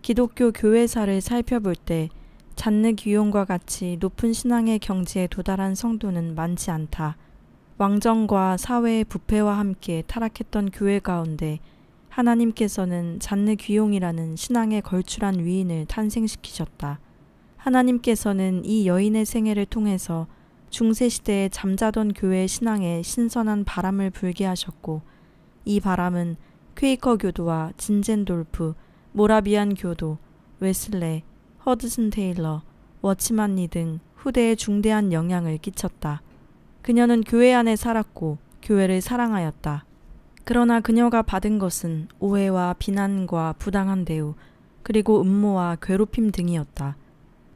기독교 교회사를 살펴볼 때 잔느 귀용과 같이 높은 신앙의 경지에 도달한 성도는 많지 않다. 왕정과 사회의 부패와 함께 타락했던 교회 가운데 하나님께서는 잔느 귀용이라는 신앙에 걸출한 위인을 탄생시키셨다. 하나님께서는 이 여인의 생애를 통해서 중세시대에 잠자던 교회의 신앙에 신선한 바람을 불게 하셨고, 이 바람은 퀘이커 교도와 진젠돌프, 모라비안 교도, 웨슬레, 허드슨 테일러, 워치만 리 등 후대에 중대한 영향을 끼쳤다. 그녀는 교회 안에 살았고 교회를 사랑하였다. 그러나 그녀가 받은 것은 오해와 비난과 부당한 대우, 그리고 음모와 괴롭힘 등이었다.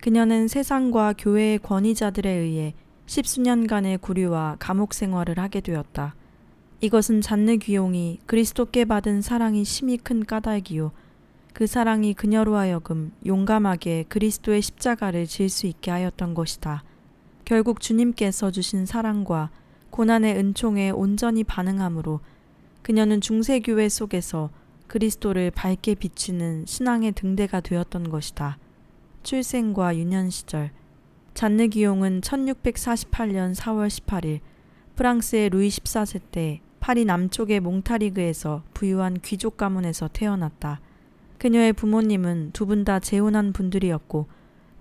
그녀는 세상과 교회의 권위자들에 의해 십수년간의 구류와 감옥 생활을 하게 되었다. 이것은 잔느 귀용이 그리스도께 받은 사랑이 심히 큰 까닭이요, 그 사랑이 그녀로 하여금 용감하게 그리스도의 십자가를 질 수 있게 하였던 것이다. 결국 주님께서 주신 사랑과 고난의 은총에 온전히 반응함으로 그녀는 중세교회 속에서 그리스도를 밝게 비추는 신앙의 등대가 되었던 것이다. 출생과 유년 시절. 잔느 귀용은 1648년 4월 18일 프랑스의 루이 14세 때 파리 남쪽의 몽타리그에서 부유한 귀족 가문에서 태어났다. 그녀의 부모님은 두 분 다 재혼한 분들이었고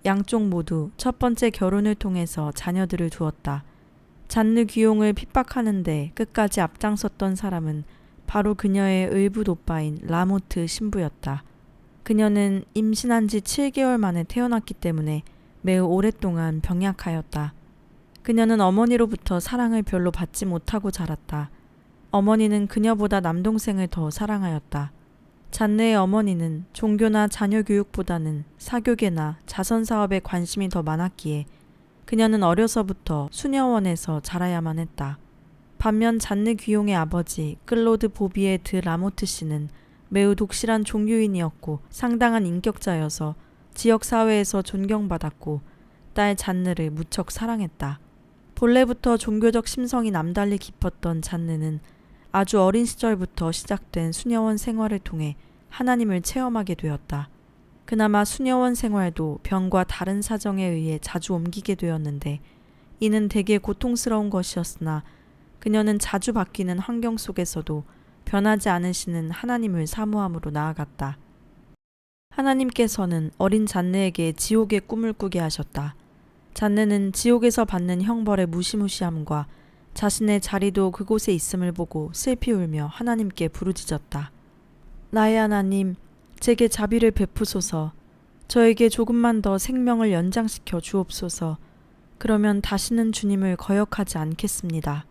양쪽 모두 첫 번째 결혼을 통해서 자녀들을 두었다. 잔느 귀용을 핍박하는데 끝까지 앞장섰던 사람은 바로 그녀의 의붓 오빠인 라모트 신부였다. 그녀는 임신한 지 7개월 만에 태어났기 때문에 매우 오랫동안 병약하였다. 그녀는 어머니로부터 사랑을 별로 받지 못하고 자랐다. 어머니는 그녀보다 남동생을 더 사랑하였다. 잔느의 어머니는 종교나 자녀 교육보다는 사교계나 자선사업에 관심이 더 많았기에 그녀는 어려서부터 수녀원에서 자라야만 했다. 반면 잔느 귀용의 아버지 클로드 보비에 드 라모트 씨는 매우 독실한 종교인이었고 상당한 인격자여서 지역사회에서 존경받았고 딸 잔느를 무척 사랑했다. 본래부터 종교적 심성이 남달리 깊었던 잔느는 아주 어린 시절부터 시작된 수녀원 생활을 통해 하나님을 체험하게 되었다. 그나마 수녀원 생활도 병과 다른 사정에 의해 자주 옮기게 되었는데 이는 되게 고통스러운 것이었으나 그녀는 자주 바뀌는 환경 속에서도 변하지 않으시는 하나님을 사모함으로 나아갔다. 하나님께서는 어린 잔느에게 지옥의 꿈을 꾸게 하셨다. 잔느는 지옥에서 받는 형벌의 무시무시함과 자신의 자리도 그곳에 있음을 보고 슬피 울며 하나님께 부르짖었다. 나의 하나님, 제게 자비를 베푸소서. 저에게 조금만 더 생명을 연장시켜 주옵소서. 그러면 다시는 주님을 거역하지 않겠습니다.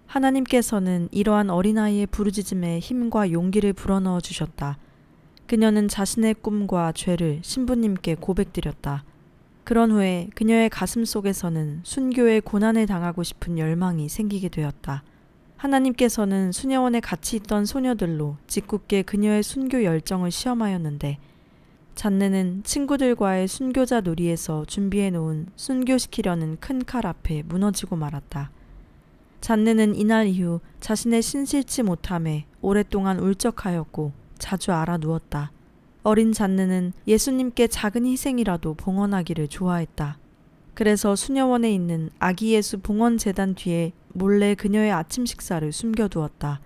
하나님께서는 이러한 어린아이의 부르짖음에 힘과 용기를 불어넣어 주셨다. 그녀는 자신의 꿈과 죄를 신부님께 고백드렸다. 그런 후에 그녀의 가슴 속에서는 순교의 고난을 당하고 싶은 열망이 생기게 되었다. 하나님께서는 수녀원에 같이 있던 소녀들로 짓궂게 그녀의 순교 열정을 시험하였는데 잔느는 친구들과의 순교자 놀이에서 준비해 놓은 순교시키려는 큰 칼 앞에 무너지고 말았다. 잔느는 이날 이후 자신의 신실치 못함에 오랫동안 울적하였고 자주 알아 누웠다. 어린 잔느는 예수님께 작은 희생이라도 봉헌하기를 좋아했다. 그래서 수녀원에 있는 아기 예수 봉헌재단 뒤에 몰래 그녀의 아침 식사를 숨겨두었다.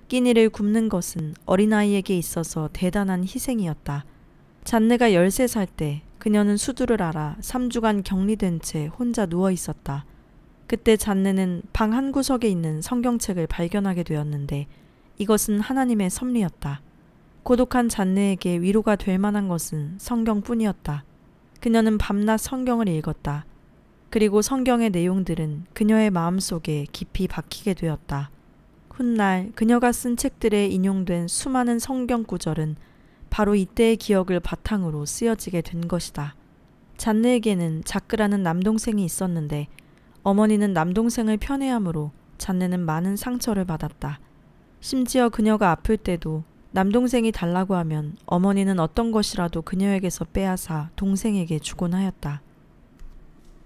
끼니를 굽는 것은 어린아이에게 있어서 대단한 희생이었다. 잔느가 13살 때 그녀는 수두를 알아 3주간 격리된 채 혼자 누워 있었다. 그때 잔느는 방 한 구석에 있는 성경책을 발견하게 되었는데 이것은 하나님의 섭리였다. 고독한 잔느에게 위로가 될 만한 것은 성경뿐이었다. 그녀는 밤낮 성경을 읽었다. 그리고 성경의 내용들은 그녀의 마음속에 깊이 박히게 되었다. 훗날 그녀가 쓴 책들에 인용된 수많은 성경 구절은 바로 이때의 기억을 바탕으로 쓰여지게 된 것이다. 잔느에게는 자크라는 남동생이 있었는데 어머니는 남동생을 편애하므로 잔느는 많은 상처를 받았다. 심지어 그녀가 아플 때도 남동생이 달라고 하면 어머니는 어떤 것이라도 그녀에게서 빼앗아 동생에게 주곤 하였다.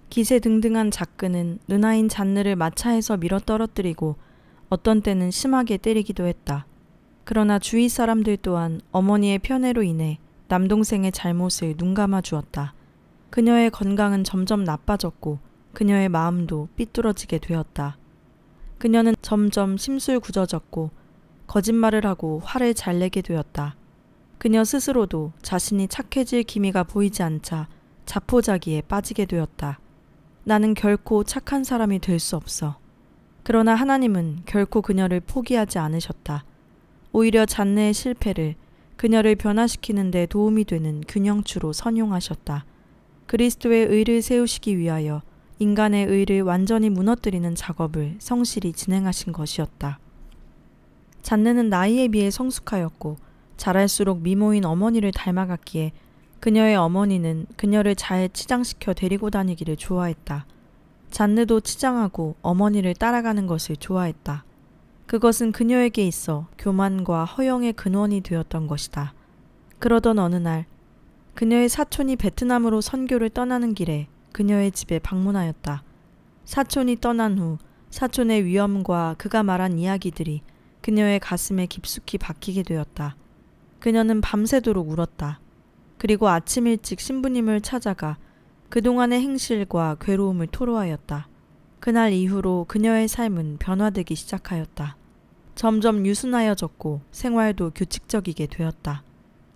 기세등등한 자크는 누나인 잔느를 마차에서 밀어 떨어뜨리고 어떤 때는 심하게 때리기도 했다. 그러나 주위 사람들 또한 어머니의 편애로 인해 남동생의 잘못을 눈감아 주었다. 그녀의 건강은 점점 나빠졌고 그녀의 마음도 삐뚤어지게 되었다. 그녀는 점점 심술궂어졌고 거짓말을 하고 화를 잘 내게 되었다. 그녀 스스로도 자신이 착해질 기미가 보이지 않자 자포자기에 빠지게 되었다. 나는 결코 착한 사람이 될 수 없어. 그러나 하나님은 결코 그녀를 포기하지 않으셨다. 오히려 잔네의 실패를 그녀를 변화시키는 데 도움이 되는 균형추로 선용하셨다. 그리스도의 의를 세우시기 위하여 인간의 의를 완전히 무너뜨리는 작업을 성실히 진행하신 것이었다. 잔네는 나이에 비해 성숙하였고 자랄수록 미모인 어머니를 닮아갔기에 그녀의 어머니는 그녀를 잘 치장시켜 데리고 다니기를 좋아했다. 잔느도 치장하고 어머니를 따라가는 것을 좋아했다. 그것은 그녀에게 있어 교만과 허영의 근원이 되었던 것이다. 그러던 어느 날 그녀의 사촌이 베트남으로 선교를 떠나는 길에 그녀의 집에 방문하였다. 사촌이 떠난 후 사촌의 위엄과 그가 말한 이야기들이 그녀의 가슴에 깊숙이 박히게 되었다. 그녀는 밤새도록 울었다. 그리고 아침 일찍 신부님을 찾아가 그동안의 행실과 괴로움을 토로하였다. 그날 이후로 그녀의 삶은 변화되기 시작하였다. 점점 유순하여졌고 생활도 규칙적이게 되었다.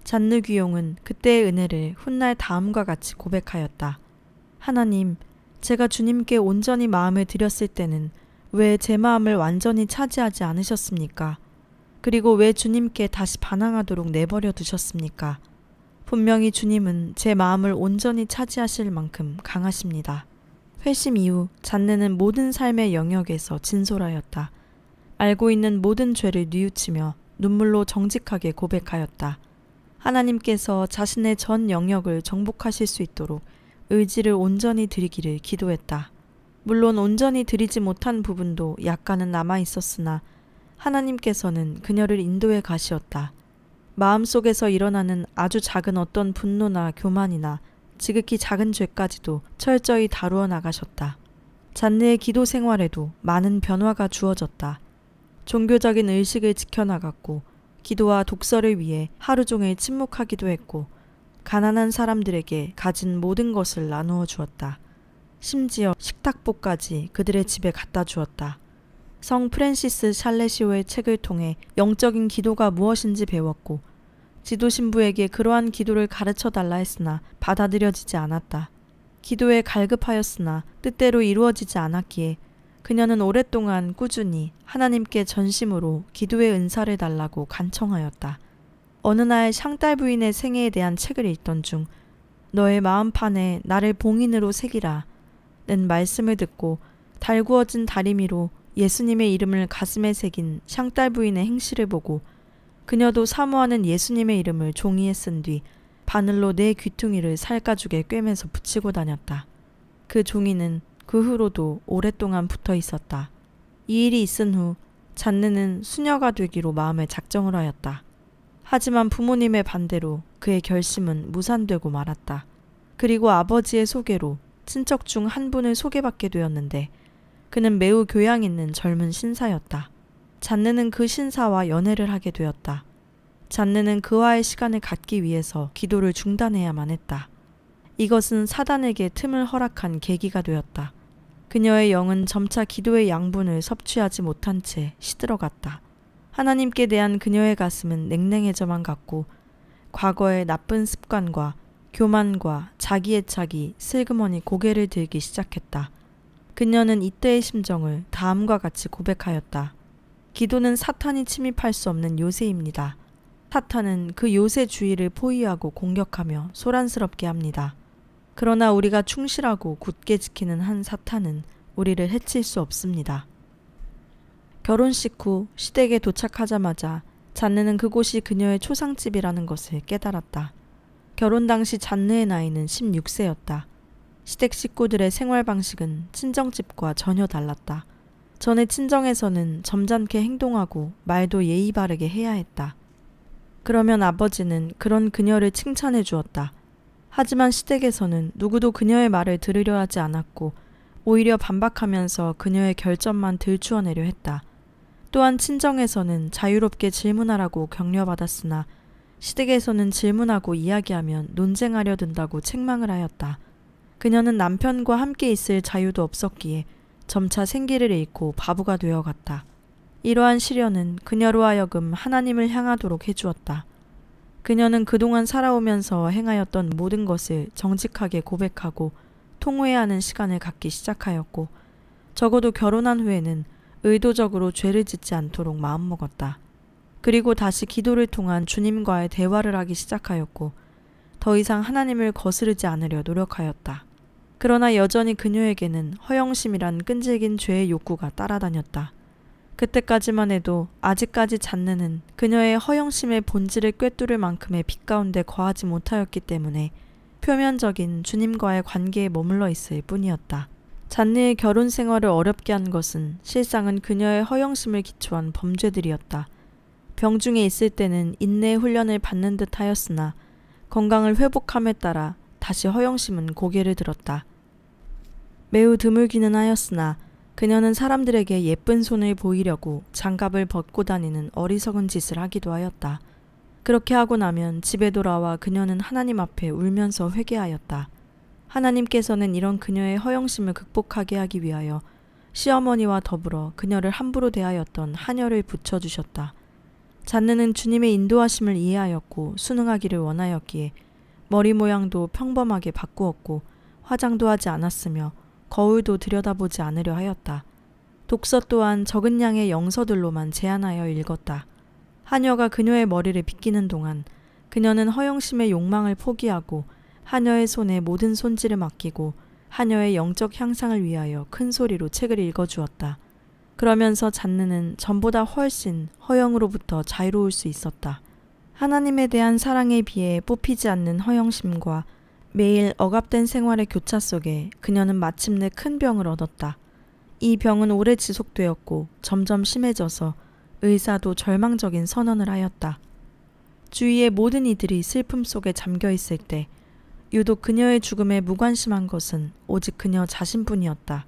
잔느 귀용은 그때의 은혜를 훗날 다음과 같이 고백하였다. 하나님, 제가 주님께 온전히 마음을 드렸을 때는 왜 제 마음을 완전히 차지하지 않으셨습니까? 그리고 왜 주님께 다시 반항하도록 내버려 두셨습니까? 분명히 주님은 제 마음을 온전히 차지하실 만큼 강하십니다. 회심 이후 잔느는 모든 삶의 영역에서 진솔하였다. 알고 있는 모든 죄를 뉘우치며 눈물로 정직하게 고백하였다. 하나님께서 자신의 전 영역을 정복하실 수 있도록 의지를 온전히 드리기를 기도했다. 물론 온전히 드리지 못한 부분도 약간은 남아 있었으나 하나님께서는 그녀를 인도해 가시었다. 마음속에서 일어나는 아주 작은 어떤 분노나 교만이나 지극히 작은 죄까지도 철저히 다루어 나가셨다. 잔느의 기도 생활에도 많은 변화가 주어졌다. 종교적인 의식을 지켜나갔고 기도와 독서를 위해 하루 종일 침묵하기도 했고 가난한 사람들에게 가진 모든 것을 나누어 주었다. 심지어 식탁보까지 그들의 집에 갖다 주었다. 성 프랜시스 샬레시오의 책을 통해 영적인 기도가 무엇인지 배웠고 지도 신부에게 그러한 기도를 가르쳐 달라 했으나 받아들여지지 않았다. 기도에 갈급하였으나 뜻대로 이루어지지 않았기에 그녀는 오랫동안 꾸준히 하나님께 전심으로 기도의 은사를 달라고 간청하였다. 어느 날 샹딸 부인의 생애에 대한 책을 읽던 중 너의 마음판에 나를 봉인으로 새기라 는 말씀을 듣고 달구어진 다리미로 예수님의 이름을 가슴에 새긴 샹딸 부인의 행실을 보고 그녀도 사모하는 예수님의 이름을 종이에 쓴 뒤 바늘로 내 귀퉁이를 살가죽에 꿰매서 붙이고 다녔다. 그 종이는 그 후로도 오랫동안 붙어 있었다. 이 일이 있은 후 잔느는 수녀가 되기로 마음에 작정을 하였다. 하지만 부모님의 반대로 그의 결심은 무산되고 말았다. 그리고 아버지의 소개로 친척 중 한 분을 소개받게 되었는데 그는 매우 교양 있는 젊은 신사였다. 잔느는 그 신사와 연애를 하게 되었다. 잔느는 그와의 시간을 갖기 위해서 기도를 중단해야만 했다. 이것은 사단에게 틈을 허락한 계기가 되었다. 그녀의 영은 점차 기도의 양분을 섭취하지 못한 채 시들어갔다. 하나님께 대한 그녀의 가슴은 냉랭해져만 갔고 과거의 나쁜 습관과 교만과 자기애착이 슬그머니 고개를 들기 시작했다. 그녀는 이때의 심정을 다음과 같이 고백하였다. 기도는 사탄이 침입할 수 없는 요새입니다. 사탄은 그 요새 주위를 포위하고 공격하며 소란스럽게 합니다. 그러나 우리가 충실하고 굳게 지키는 한 사탄은 우리를 해칠 수 없습니다. 결혼식 후 시댁에 도착하자마자 잔느는 그곳이 그녀의 초상집이라는 것을 깨달았다. 결혼 당시 잔느의 나이는 16세였다. 시댁 식구들의 생활 방식은 친정집과 전혀 달랐다. 전에 친정에서는 점잖게 행동하고 말도 예의 바르게 해야 했다. 그러면 아버지는 그런 그녀를 칭찬해 주었다. 하지만 시댁에서는 누구도 그녀의 말을 들으려 하지 않았고 오히려 반박하면서 그녀의 결점만 들추어내려 했다. 또한 친정에서는 자유롭게 질문하라고 격려받았으나 시댁에서는 질문하고 이야기하면 논쟁하려 든다고 책망을 하였다. 그녀는 남편과 함께 있을 자유도 없었기에 점차 생기를 잃고 바보가 되어갔다. 이러한 시련은 그녀로 하여금 하나님을 향하도록 해주었다. 그녀는 그동안 살아오면서 행하였던 모든 것을 정직하게 고백하고 통회하는 시간을 갖기 시작하였고, 적어도 결혼한 후에는 의도적으로 죄를 짓지 않도록 마음먹었다. 그리고 다시 기도를 통한 주님과의 대화를 하기 시작하였고, 더 이상 하나님을 거스르지 않으려 노력하였다. 그러나 여전히 그녀에게는 허영심이란 끈질긴 죄의 욕구가 따라다녔다. 그때까지만 해도 아직까지 잔느는 그녀의 허영심의 본질을 꿰뚫을 만큼의 빛 가운데 거하지 못하였기 때문에 표면적인 주님과의 관계에 머물러 있을 뿐이었다. 잔느의 결혼 생활을 어렵게 한 것은 실상은 그녀의 허영심을 기초한 범죄들이었다. 병중에 있을 때는 인내의 훈련을 받는 듯 하였으나 건강을 회복함에 따라 다시 허영심은 고개를 들었다. 매우 드물기는 하였으나 그녀는 사람들에게 예쁜 손을 보이려고 장갑을 벗고 다니는 어리석은 짓을 하기도 하였다. 그렇게 하고 나면 집에 돌아와 그녀는 하나님 앞에 울면서 회개하였다. 하나님께서는 이런 그녀의 허영심을 극복하게 하기 위하여 시어머니와 더불어 그녀를 함부로 대하였던 하녀를 붙여주셨다. 잔느는 주님의 인도하심을 이해하였고 순응하기를 원하였기에 머리 모양도 평범하게 바꾸었고 화장도 하지 않았으며 거울도 들여다보지 않으려 하였다. 독서 또한 적은 양의 영서들로만 제한하여 읽었다. 하녀가 그녀의 머리를 빗기는 동안 그녀는 허영심의 욕망을 포기하고 하녀의 손에 모든 손질을 맡기고 하녀의 영적 향상을 위하여 큰 소리로 책을 읽어주었다. 그러면서 잔느는 전보다 훨씬 허영으로부터 자유로울 수 있었다. 하나님에 대한 사랑에 비해 뽑히지 않는 허영심과 매일 억압된 생활의 교차 속에 그녀는 마침내 큰 병을 얻었다. 이 병은 오래 지속되었고 점점 심해져서 의사도 절망적인 선언을 하였다. 주위의 모든 이들이 슬픔 속에 잠겨 있을 때 유독 그녀의 죽음에 무관심한 것은 오직 그녀 자신뿐이었다.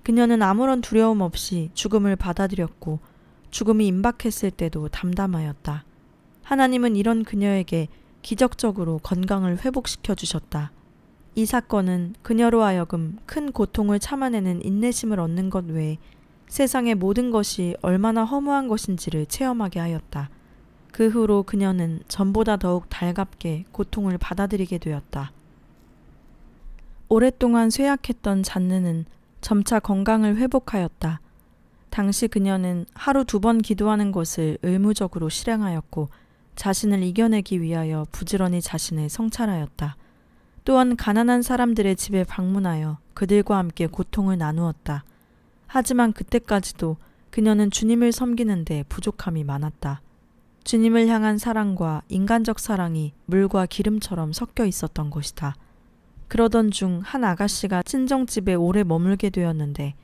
그녀는 아무런 두려움 없이 죽음을 받아들였고 죽음이 임박했을 때도 담담하였다. 하나님은 이런 그녀에게 기적적으로 건강을 회복시켜 주셨다. 이 사건은 그녀로 하여금 큰 고통을 참아내는 인내심을 얻는 것 외에 세상의 모든 것이 얼마나 허무한 것인지를 체험하게 하였다. 그 후로 그녀는 전보다 더욱 달갑게 고통을 받아들이게 되었다. 오랫동안 쇠약했던 잔느는 점차 건강을 회복하였다. 당시 그녀는 하루 2번 기도하는 것을 의무적으로 실행하였고 자신을 이겨내기 위하여 부지런히 자신을 성찰하였다. 또한 가난한 사람들의 집에 방문하여 그들과 함께 고통을 나누었다. 하지만 그때까지도 그녀는 주님을 섬기는 데 부족함이 많았다. 주님을 향한 사랑과 인간적 사랑이 물과 기름처럼 섞여 있었던 것이다. 그러던 중 한 아가씨가 친정집에 오래 머물게 되었는데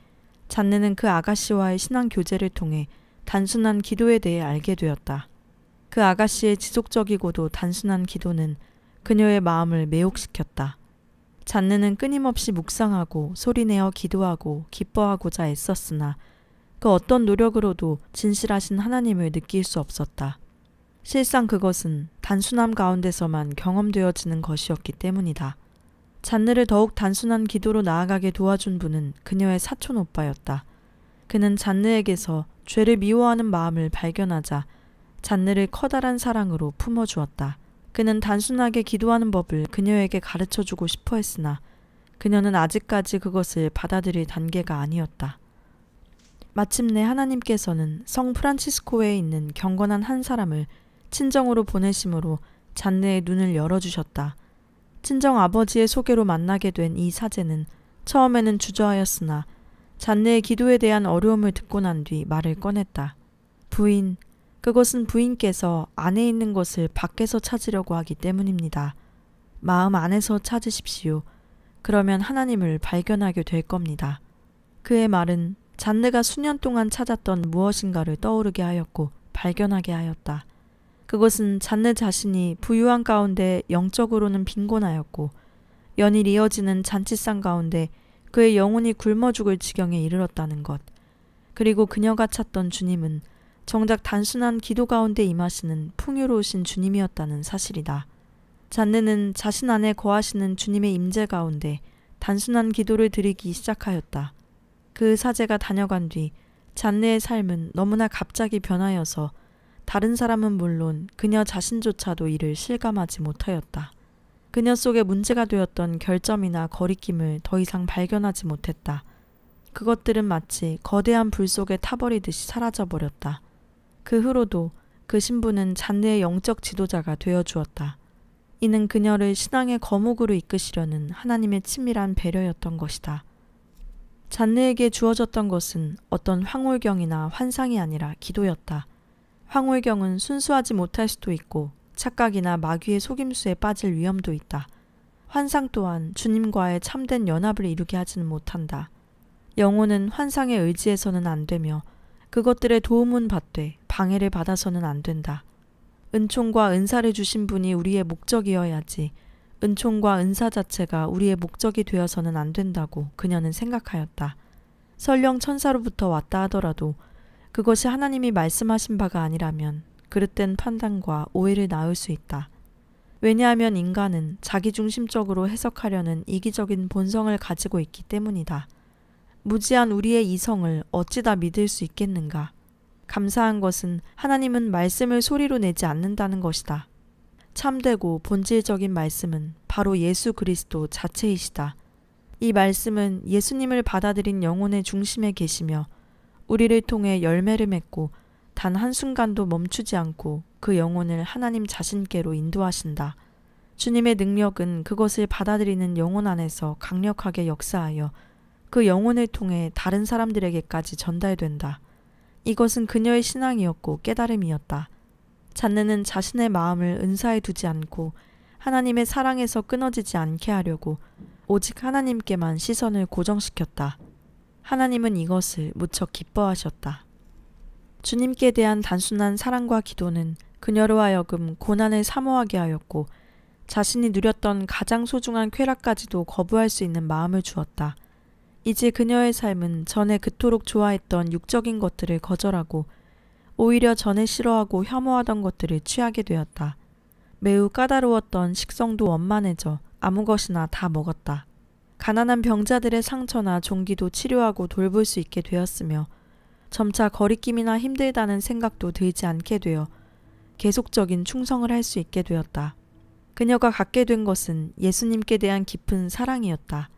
잔느는 그 아가씨와의 신앙 교제를 통해 단순한 기도에 대해 알게 되었다. 그 아가씨의 지속적이고도 단순한 기도는 그녀의 마음을 매혹시켰다. 잔느는 끊임없이 묵상하고 소리내어 기도하고 기뻐하고자 애썼으나 그 어떤 노력으로도 진실하신 하나님을 느낄 수 없었다. 실상 그것은 단순함 가운데서만 경험되어지는 것이었기 때문이다. 잔느를 더욱 단순한 기도로 나아가게 도와준 분은 그녀의 사촌 오빠였다. 그는 잔느에게서 죄를 미워하는 마음을 발견하자 잔느를 커다란 사랑으로 품어주었다. 그는 단순하게 기도하는 법을 그녀에게 가르쳐주고 싶어 했으나 그녀는 아직까지 그것을 받아들일 단계가 아니었다. 마침내 하나님께서는 성 프란치스코에 있는 경건한 한 사람을 친정으로 보내심으로 잔느의 눈을 열어주셨다. 친정 아버지의 소개로 만나게 된 이 사제는 처음에는 주저하였으나 잔느의 기도에 대한 어려움을 듣고 난 뒤 말을 꺼냈다. 부인, 그것은 부인께서 안에 있는 것을 밖에서 찾으려고 하기 때문입니다. 마음 안에서 찾으십시오. 그러면 하나님을 발견하게 될 겁니다. 그의 말은 잔느가 수년 동안 찾았던 무엇인가를 떠오르게 하였고 발견하게 하였다. 그것은 잔느 자신이 부유한 가운데 영적으로는 빈곤하였고 연일 이어지는 잔치상 가운데 그의 영혼이 굶어 죽을 지경에 이르렀다는 것. 그리고 그녀가 찾던 주님은 정작 단순한 기도 가운데 임하시는 풍요로우신 주님이었다는 사실이다. 잔느는 자신 안에 거하시는 주님의 임재 가운데 단순한 기도를 드리기 시작하였다. 그 사제가 다녀간 뒤 잔느의 삶은 너무나 갑자기 변하여서 다른 사람은 물론 그녀 자신조차도 이를 실감하지 못하였다. 그녀 속에 문제가 되었던 결점이나 거리낌을 더 이상 발견하지 못했다. 그것들은 마치 거대한 불 속에 타버리듯이 사라져버렸다. 그 후로도 그 신부는 잔느의 영적 지도자가 되어주었다. 이는 그녀를 신앙의 거목으로 이끄시려는 하나님의 친밀한 배려였던 것이다. 잔느에게 주어졌던 것은 어떤 황홀경이나 환상이 아니라 기도였다. 황홀경은 순수하지 못할 수도 있고 착각이나 마귀의 속임수에 빠질 위험도 있다. 환상 또한 주님과의 참된 연합을 이루게 하지는 못한다. 영혼은 환상에 의지해서는 안 되며 그것들의 도움은 받되 방해를 받아서는 안 된다. 은총과 은사를 주신 분이 우리의 목적이어야지 은총과 은사 자체가 우리의 목적이 되어서는 안 된다고 그녀는 생각하였다. 설령 천사로부터 왔다 하더라도 그것이 하나님이 말씀하신 바가 아니라면 그릇된 판단과 오해를 낳을 수 있다. 왜냐하면 인간은 자기중심적으로 해석하려는 이기적인 본성을 가지고 있기 때문이다. 무지한 우리의 이성을 어찌다 믿을 수 있겠는가? 감사한 것은 하나님은 말씀을 소리로 내지 않는다는 것이다. 참되고 본질적인 말씀은 바로 예수 그리스도 자체이시다. 이 말씀은 예수님을 받아들인 영혼의 중심에 계시며 우리를 통해 열매를 맺고 단 한순간도 멈추지 않고 그 영혼을 하나님 자신께로 인도하신다. 주님의 능력은 그것을 받아들이는 영혼 안에서 강력하게 역사하여 그 영혼을 통해 다른 사람들에게까지 전달된다. 이것은 그녀의 신앙이었고 깨달음이었다. 잔느는 자신의 마음을 은사에 두지 않고 하나님의 사랑에서 끊어지지 않게 하려고 오직 하나님께만 시선을 고정시켰다. 하나님은 이것을 무척 기뻐하셨다. 주님께 대한 단순한 사랑과 기도는 그녀로 하여금 고난을 사모하게 하였고 자신이 누렸던 가장 소중한 쾌락까지도 거부할 수 있는 마음을 주었다. 이제 그녀의 삶은 전에 그토록 좋아했던 육적인 것들을 거절하고 오히려 전에 싫어하고 혐오하던 것들을 취하게 되었다. 매우 까다로웠던 식성도 원만해져 아무 것이나 다 먹었다. 가난한 병자들의 상처나 종기도 치료하고 돌볼 수 있게 되었으며 점차 거리낌이나 힘들다는 생각도 들지 않게 되어 계속적인 충성을 할 수 있게 되었다. 그녀가 갖게 된 것은 예수님께 대한 깊은 사랑이었다.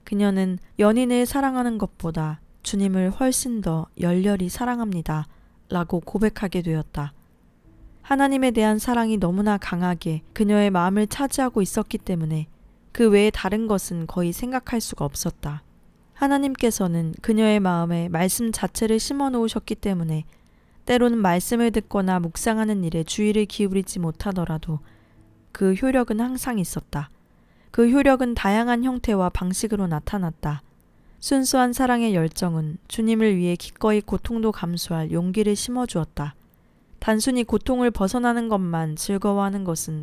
그녀는 연인을 사랑하는 것보다 주님을 훨씬 더 열렬히 사랑합니다. 라고 고백하게 되었다. 하나님에 대한 사랑이 너무나 강하게 그녀의 마음을 차지하고 있었기 때문에 그 외에 다른 것은 거의 생각할 수가 없었다. 하나님께서는 그녀의 마음에 말씀 자체를 심어 놓으셨기 때문에 때로는 말씀을 듣거나 묵상하는 일에 주의를 기울이지 못하더라도 그 효력은 항상 있었다. 그 효력은 다양한 형태와 방식으로 나타났다. 순수한 사랑의 열정은 주님을 위해 기꺼이 고통도 감수할 용기를 심어주었다. 단순히 고통을 벗어나는 것만 즐거워하는 것은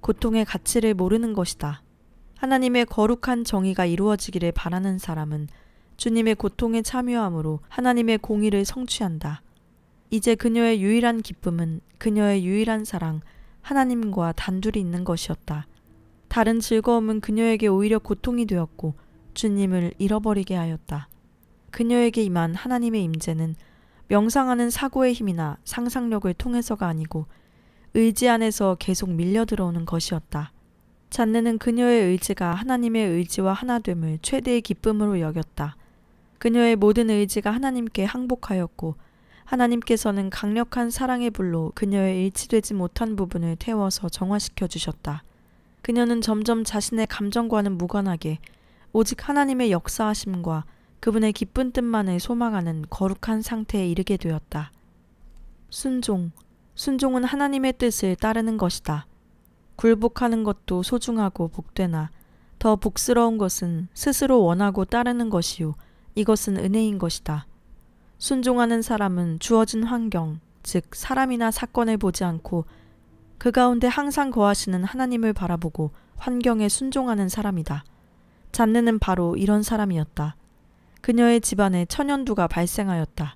고통의 가치를 모르는 것이다. 하나님의 거룩한 정의가 이루어지기를 바라는 사람은 주님의 고통에 참여함으로 하나님의 공의를 성취한다. 이제 그녀의 유일한 기쁨은 그녀의 유일한 사랑, 하나님과 단둘이 있는 것이었다. 다른 즐거움은 그녀에게 오히려 고통이 되었고 주님을 잃어버리게 하였다. 그녀에게 임한 하나님의 임재는 명상하는 사고의 힘이나 상상력을 통해서가 아니고 의지 안에서 계속 밀려 들어오는 것이었다. 잔느는 그녀의 의지가 하나님의 의지와 하나됨을 최대의 기쁨으로 여겼다. 그녀의 모든 의지가 하나님께 항복하였고 하나님께서는 강력한 사랑의 불로 그녀의 일치되지 못한 부분을 태워서 정화시켜 주셨다. 그녀는 점점 자신의 감정과는 무관하게 오직 하나님의 역사하심과 그분의 기쁜 뜻만을 소망하는 거룩한 상태에 이르게 되었다. 순종은 하나님의 뜻을 따르는 것이다. 굴복하는 것도 소중하고 복되나 더 복스러운 것은 스스로 원하고 따르는 것이요 이것은 은혜인 것이다. 순종하는 사람은 주어진 환경, 즉 사람이나 사건을 보지 않고 그 가운데 항상 거하시는 하나님을 바라보고 환경에 순종하는 사람이다. 잔느는 바로 이런 사람이었다. 그녀의 집안에 천연두가 발생하였다.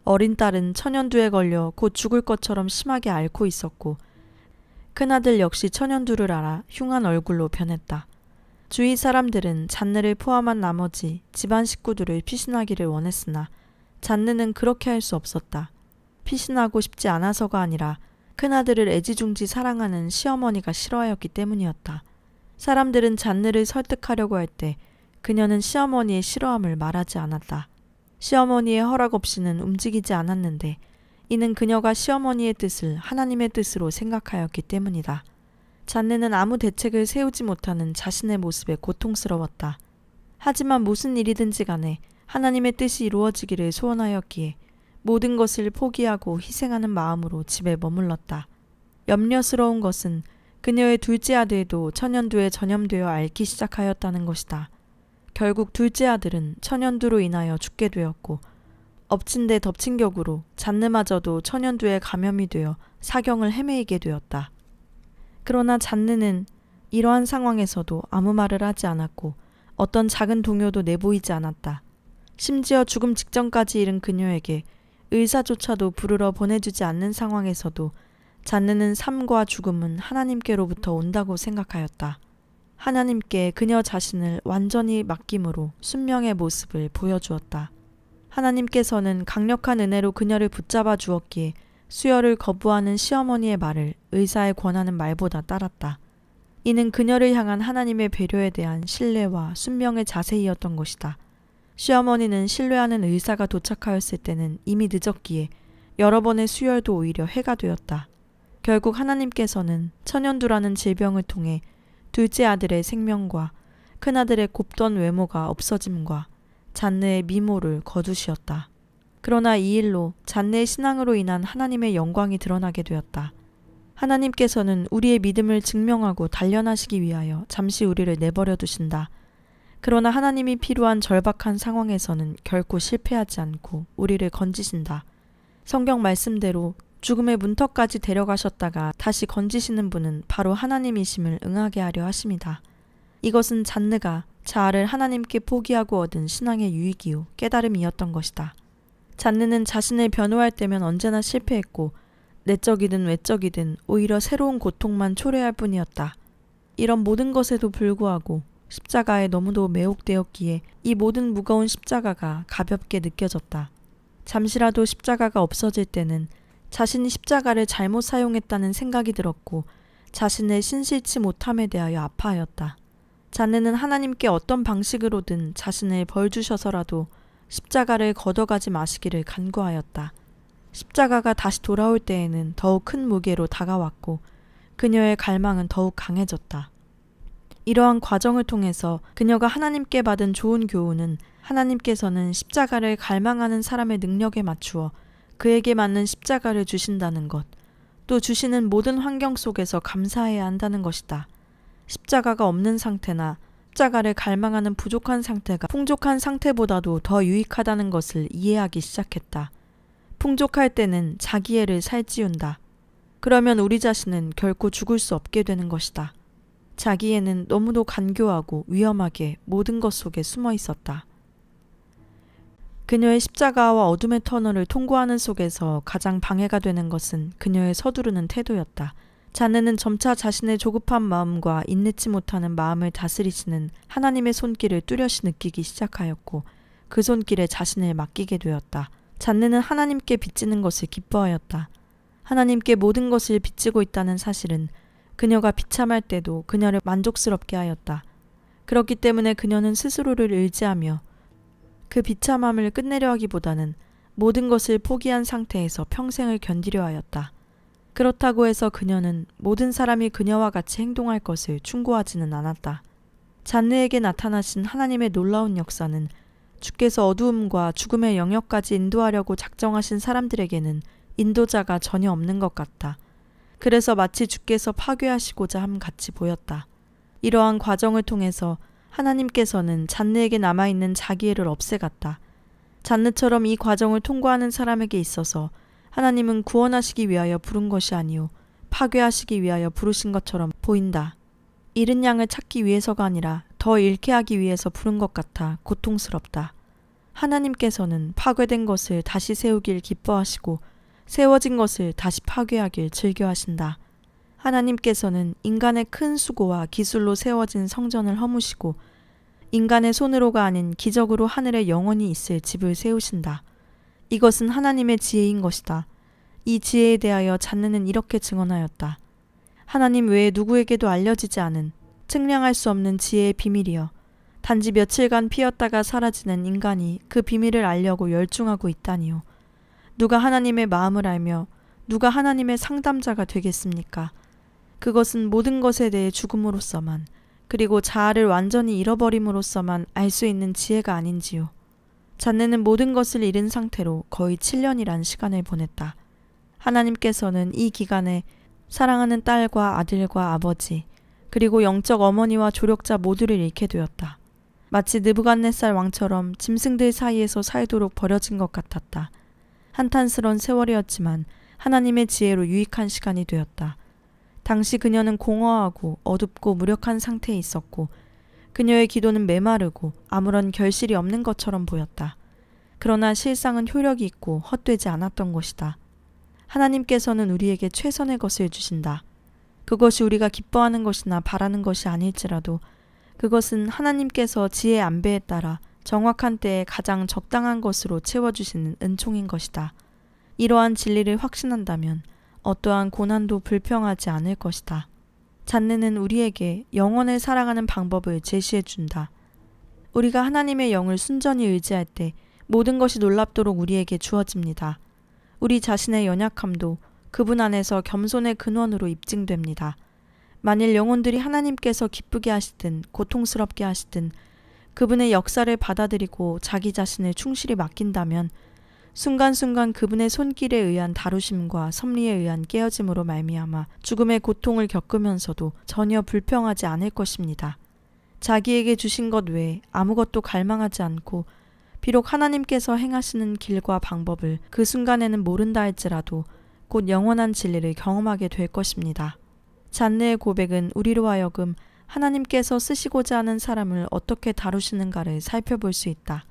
어린 딸은 천연두에 걸려 곧 죽을 것처럼 심하게 앓고 있었고 큰아들 역시 천연두를 앓아 흉한 얼굴로 변했다. 주위 사람들은 잔느를 포함한 나머지 집안 식구들을 피신하기를 원했으나 잔느는 그렇게 할 수 없었다. 피신하고 싶지 않아서가 아니라 큰아들을 애지중지 사랑하는 시어머니가 싫어하였기 때문이었다. 사람들은 잔느를 설득하려고 할 때 그녀는 시어머니의 싫어함을 말하지 않았다. 시어머니의 허락 없이는 움직이지 않았는데 이는 그녀가 시어머니의 뜻을 하나님의 뜻으로 생각하였기 때문이다. 잔느는 아무 대책을 세우지 못하는 자신의 모습에 고통스러웠다. 하지만 무슨 일이든지 간에 하나님의 뜻이 이루어지기를 소원하였기에 모든 것을 포기하고 희생하는 마음으로 집에 머물렀다. 염려스러운 것은 그녀의 둘째 아들도 천연두에 전염되어 앓기 시작하였다는 것이다. 결국 둘째 아들은 천연두로 인하여 죽게 되었고 엎친 데 덮친 격으로 잔느마저도 천연두에 감염이 되어 사경을 헤매이게 되었다. 그러나 잔느는 이러한 상황에서도 아무 말을 하지 않았고 어떤 작은 동요도 내보이지 않았다. 심지어 죽음 직전까지 이른 그녀에게 의사조차도 부르러 보내주지 않는 상황에서도 잔느는 삶과 죽음은 하나님께로부터 온다고 생각하였다. 하나님께 그녀 자신을 완전히 맡김으로 순명의 모습을 보여주었다. 하나님께서는 강력한 은혜로 그녀를 붙잡아 주었기에 수혈을 거부하는 시어머니의 말을 의사의 권하는 말보다 따랐다. 이는 그녀를 향한 하나님의 배려에 대한 신뢰와 순명의 자세이었던 것이다. 시어머니는 신뢰하는 의사가 도착하였을 때는 이미 늦었기에 여러 번의 수혈도 오히려 해가 되었다. 결국 하나님께서는 천연두라는 질병을 통해 둘째 아들의 생명과 큰아들의 곱던 외모가 없어짐과 잔느의 미모를 거두시었다. 그러나 이 일로 잔느의 신앙으로 인한 하나님의 영광이 드러나게 되었다. 하나님께서는 우리의 믿음을 증명하고 단련하시기 위하여 잠시 우리를 내버려 두신다. 그러나 하나님이 필요한 절박한 상황에서는 결코 실패하지 않고 우리를 건지신다. 성경 말씀대로 죽음의 문턱까지 데려가셨다가 다시 건지시는 분은 바로 하나님이심을 응하게 하려 하심이다. 이것은 잔느가 자아를 하나님께 포기하고 얻은 신앙의 유익이요 깨달음이었던 것이다. 잔느는 자신을 변호할 때면 언제나 실패했고 내적이든 외적이든 오히려 새로운 고통만 초래할 뿐이었다. 이런 모든 것에도 불구하고 십자가에 너무도 매혹되었기에 이 모든 무거운 십자가가 가볍게 느껴졌다. 잠시라도 십자가가 없어질 때는 자신이 십자가를 잘못 사용했다는 생각이 들었고 자신의 신실치 못함에 대하여 아파하였다. 잔느는 하나님께 어떤 방식으로든 자신을 벌 주셔서라도 십자가를 걷어가지 마시기를 간구하였다. 십자가가 다시 돌아올 때에는 더욱 큰 무게로 다가왔고 그녀의 갈망은 더욱 강해졌다. 이러한 과정을 통해서 그녀가 하나님께 받은 좋은 교훈은 하나님께서는 십자가를 갈망하는 사람의 능력에 맞추어 그에게 맞는 십자가를 주신다는 것, 또 주시는 모든 환경 속에서 감사해야 한다는 것이다. 십자가가 없는 상태나 십자가를 갈망하는 부족한 상태가 풍족한 상태보다도 더 유익하다는 것을 이해하기 시작했다. 풍족할 때는 자기애를 살찌운다. 그러면 우리 자신은 결코 죽을 수 없게 되는 것이다. 자기애는 너무도 간교하고 위험하게 모든 것 속에 숨어 있었다. 그녀의 십자가와 어둠의 터널을 통과하는 속에서 가장 방해가 되는 것은 그녀의 서두르는 태도였다. 잔느는 점차 자신의 조급한 마음과 인내치 못하는 마음을 다스리시는 하나님의 손길을 뚜렷이 느끼기 시작하였고 그 손길에 자신을 맡기게 되었다. 잔느는 하나님께 빚지는 것을 기뻐하였다. 하나님께 모든 것을 빚지고 있다는 사실은 그녀가 비참할 때도 그녀를 만족스럽게 하였다. 그렇기 때문에 그녀는 스스로를 의지하며 그 비참함을 끝내려 하기보다는 모든 것을 포기한 상태에서 평생을 견디려 하였다. 그렇다고 해서 그녀는 모든 사람이 그녀와 같이 행동할 것을 충고하지는 않았다. 잔느에게 나타나신 하나님의 놀라운 역사는 주께서 어두움과 죽음의 영역까지 인도하려고 작정하신 사람들에게는 인도자가 전혀 없는 것 같다. 그래서 마치 주께서 파괴하시고자 함 같이 보였다. 이러한 과정을 통해서 하나님께서는 잔느에게 남아있는 자기애를 없애갔다. 잔느처럼 이 과정을 통과하는 사람에게 있어서 하나님은 구원하시기 위하여 부른 것이 아니오 파괴하시기 위하여 부르신 것처럼 보인다. 잃은 양을 찾기 위해서가 아니라 더 잃게 하기 위해서 부른 것 같아 고통스럽다. 하나님께서는 파괴된 것을 다시 세우길 기뻐하시고 세워진 것을 다시 파괴하길 즐겨하신다. 하나님께서는 인간의 큰 수고와 기술로 세워진 성전을 허무시고 인간의 손으로가 아닌 기적으로 하늘에 영원히 있을 집을 세우신다. 이것은 하나님의 지혜인 것이다. 이 지혜에 대하여 잔느는 이렇게 증언하였다. 하나님 외에 누구에게도 알려지지 않은 측량할 수 없는 지혜의 비밀이여 단지 며칠간 피었다가 사라지는 인간이 그 비밀을 알려고 열중하고 있다니요. 누가 하나님의 마음을 알며 누가 하나님의 상담자가 되겠습니까? 그것은 모든 것에 대해 죽음으로써만 그리고 자아를 완전히 잃어버림으로써만 알 수 있는 지혜가 아닌지요. 잔느는 모든 것을 잃은 상태로 거의 7년이란 시간을 보냈다. 하나님께서는 이 기간에 사랑하는 딸과 아들과 아버지 그리고 영적 어머니와 조력자 모두를 잃게 되었다. 마치 느부갓네살 왕처럼 짐승들 사이에서 살도록 버려진 것 같았다. 한탄스러운 세월이었지만 하나님의 지혜로 유익한 시간이 되었다. 당시 그녀는 공허하고 어둡고 무력한 상태에 있었고 그녀의 기도는 메마르고 아무런 결실이 없는 것처럼 보였다. 그러나 실상은 효력이 있고 헛되지 않았던 것이다. 하나님께서는 우리에게 최선의 것을 주신다. 그것이 우리가 기뻐하는 것이나 바라는 것이 아닐지라도 그것은 하나님께서 지혜의 안배에 따라 정확한 때에 가장 적당한 것으로 채워주시는 은총인 것이다. 이러한 진리를 확신한다면 어떠한 고난도 불평하지 않을 것이다. 잔느는 우리에게 영혼을 살아가는 방법을 제시해준다. 우리가 하나님의 영을 순전히 의지할 때 모든 것이 놀랍도록 우리에게 주어집니다. 우리 자신의 연약함도 그분 안에서 겸손의 근원으로 입증됩니다. 만일 영혼들이 하나님께서 기쁘게 하시든 고통스럽게 하시든 그분의 역사를 받아들이고 자기 자신을 충실히 맡긴다면 순간순간 그분의 손길에 의한 다루심과 섭리에 의한 깨어짐으로 말미암아 죽음의 고통을 겪으면서도 전혀 불평하지 않을 것입니다. 자기에게 주신 것 외에 아무것도 갈망하지 않고 비록 하나님께서 행하시는 길과 방법을 그 순간에는 모른다 할지라도 곧 영원한 진리를 경험하게 될 것입니다. 잔느의 고백은 우리로 하여금 하나님께서 쓰시고자 하는 사람을 어떻게 다루시는가를 살펴볼 수 있다.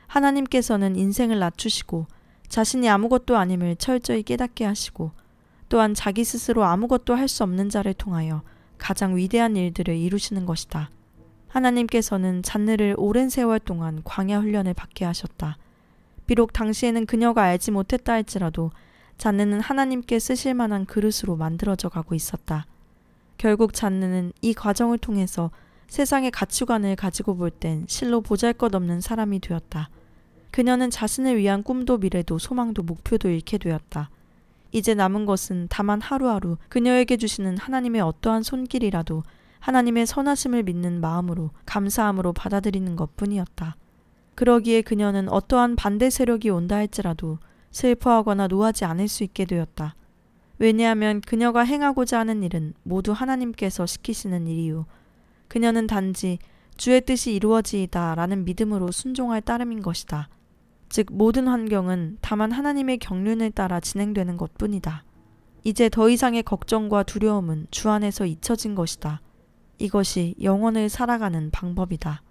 하나님께서는 인생을 낮추시고 자신이 아무것도 아님을 철저히 깨닫게 하시고 또한 자기 스스로 아무것도 할 수 없는 자를 통하여 가장 위대한 일들을 이루시는 것이다. 하나님께서는 잔느를 오랜 세월 동안 광야 훈련을 받게 하셨다. 비록 당시에는 그녀가 알지 못했다 할지라도 잔느는 하나님께 쓰실 만한 그릇으로 만들어져 가고 있었다. 결국 잔느는 이 과정을 통해서 세상의 가치관을 가지고 볼 땐 실로 보잘것없는 사람이 되었다. 그녀는 자신을 위한 꿈도 미래도 소망도 목표도 잃게 되었다. 이제 남은 것은 다만 하루하루 그녀에게 주시는 하나님의 어떠한 손길이라도 하나님의 선하심을 믿는 마음으로 감사함으로 받아들이는 것뿐이었다. 그러기에 그녀는 어떠한 반대 세력이 온다 할지라도 슬퍼하거나 노하지 않을 수 있게 되었다. 왜냐하면 그녀가 행하고자 하는 일은 모두 하나님께서 시키시는 일이요. 그녀는 단지 주의 뜻이 이루어지이다 라는 믿음으로 순종할 따름인 것이다. 즉 모든 환경은 다만 하나님의 경륜을 따라 진행되는 것뿐이다. 이제 더 이상의 걱정과 두려움은 주 안에서 잊혀진 것이다. 이것이 영혼을 살아가는 방법이다.